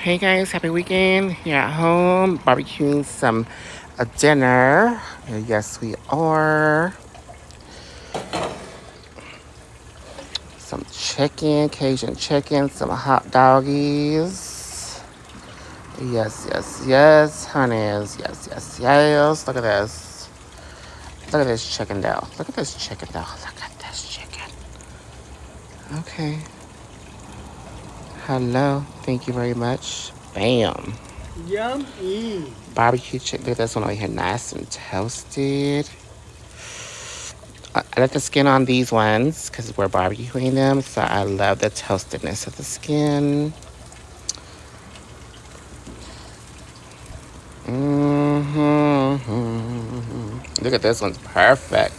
Hey guys, happy weekend. Here at home, barbecuing some dinner. Yes, we are. Some chicken, Cajun chicken, some hot doggies. Yes, yes, yes, honeys. Yes, yes, yes. Look at this. Look at this chicken dough. Look at this chicken dough. Look at this chicken. Okay. Hello. Thank you very much. Bam. Yummy. Barbecue chicken. Look at this one over here, nice and toasted. I like the skin on these ones because we're barbecuing them, so I love the toastedness of the skin. Look at this one's perfect.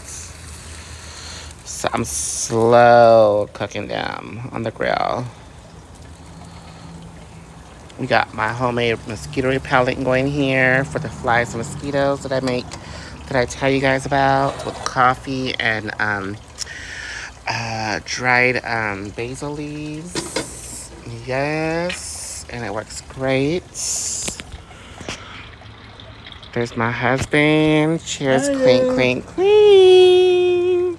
So I'm slow cooking them on the grill. We got my homemade mosquito repellent going here for the flies and mosquitoes that I make, that I tell you guys about, with coffee and dried basil leaves. Yes, and it works great. There's my husband. Cheers, clink, clink, clink.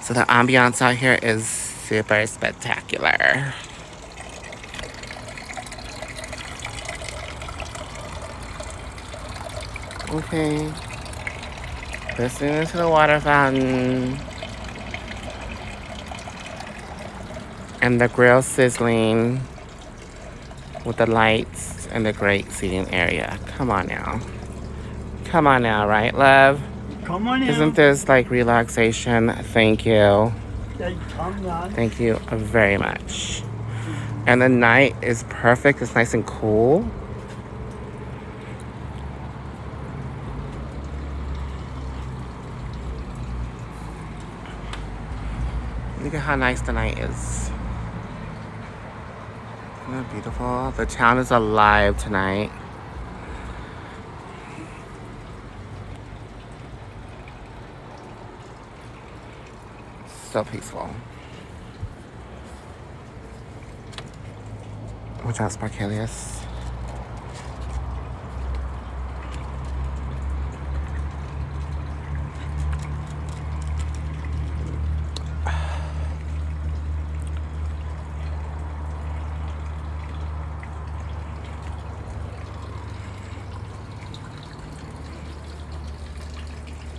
So the ambiance out here is super spectacular. Okay. Listening to the water fountain. And the grill sizzling with the lights and the great seating area. Come on now. Come on now, right, love? Come on Isn't in. this like relaxation? Thank you. Come on. Thank you very much. And the night is perfect. It's nice and cool. Look at how nice the night is. Isn't that beautiful? The town is alive tonight. So peaceful. Watch out, Sparkelius.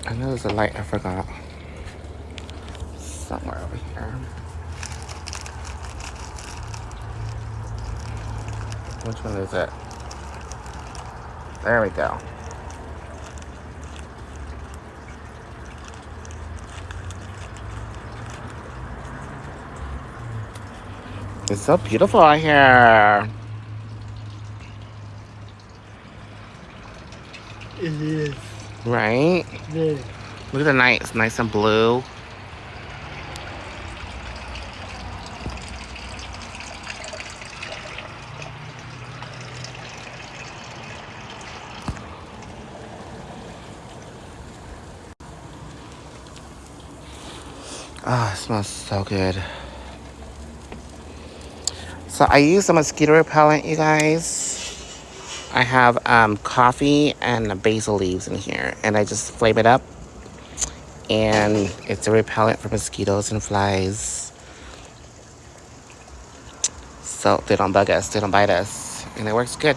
I know there's a light I forgot. Somewhere over here. Which one is it? There we go. It's so beautiful out here. It is. Right? It is. Look at the night. It's nice and blue. Oh, it smells so good. So I use a mosquito repellent, you guys. I have coffee and basil leaves in here, and I just flame it up. And it's a repellent for mosquitoes and flies, so they don't bug us, they don't bite us, and it works good.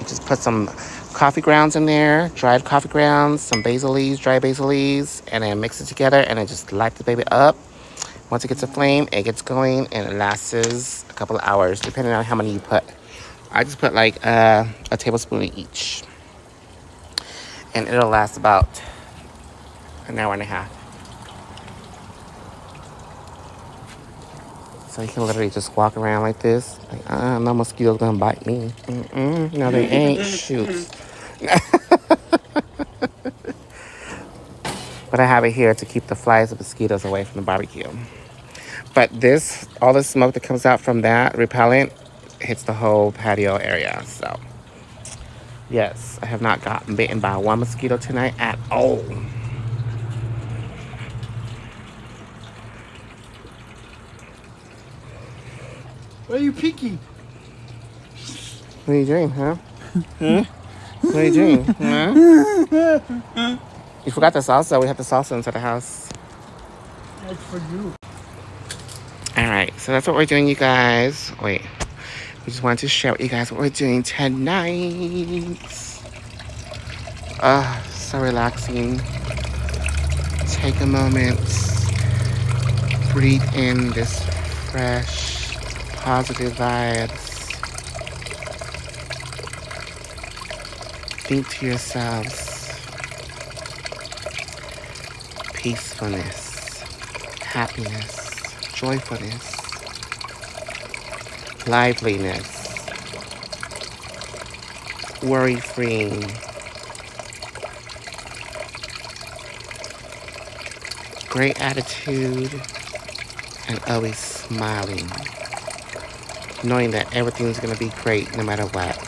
Just put some coffee grounds in there, dried coffee grounds, some basil leaves, dry basil leaves, and then mix it together, and then just light the baby up. Once it gets a flame, it gets going, and it lasts a couple of hours, depending on how many you put. I just put like a tablespoon each, and it'll last about an hour and a half. So you can literally just walk around like this. Like, no mosquito's gonna bite me. No, they ain't. Shoot. But I have it here to keep the flies and mosquitoes away from the barbecue. But this, all the smoke that comes out from that repellent hits the whole patio area. So, yes, I have not gotten bitten by one mosquito tonight at all. What are you picking? What are you doing, huh? Huh? What are you doing? Huh? You forgot the salsa. We have the salsa inside the house. That's for you. Alright, so that's what we're doing, you guys. Wait. We just wanted to share with you guys what we're doing tonight. So relaxing. Take a moment. Breathe in this fresh, positive vibes. Think to yourselves. Peacefulness, happiness, joyfulness, liveliness, worry-free, great attitude, and always smiling, knowing that everything's gonna be great no matter what.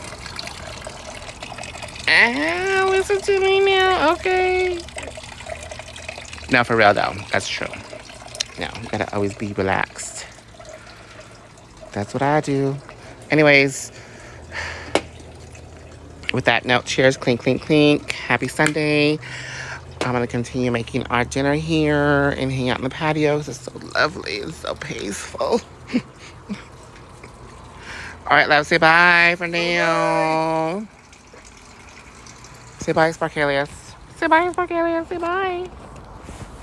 Listen to me now, okay? No, for real though, that's true. No, you gotta always be relaxed. That's what I do. Anyways, with that note, cheers, clink, clink, clink. Happy Sunday. I'm gonna continue making our dinner here and hang out in the patio. It's so lovely and so peaceful. All right, love, say bye for now. Say bye, Sparkalius. Say bye, Sparkalius. Say bye.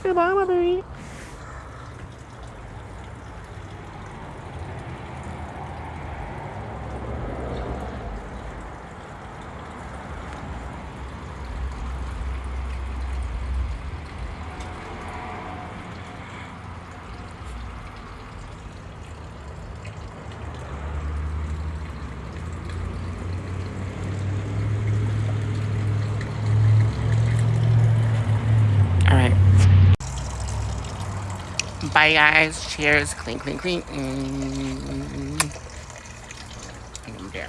Say bye, my baby. All right. Bye, guys. Cheers. Clink, clink, clink. There.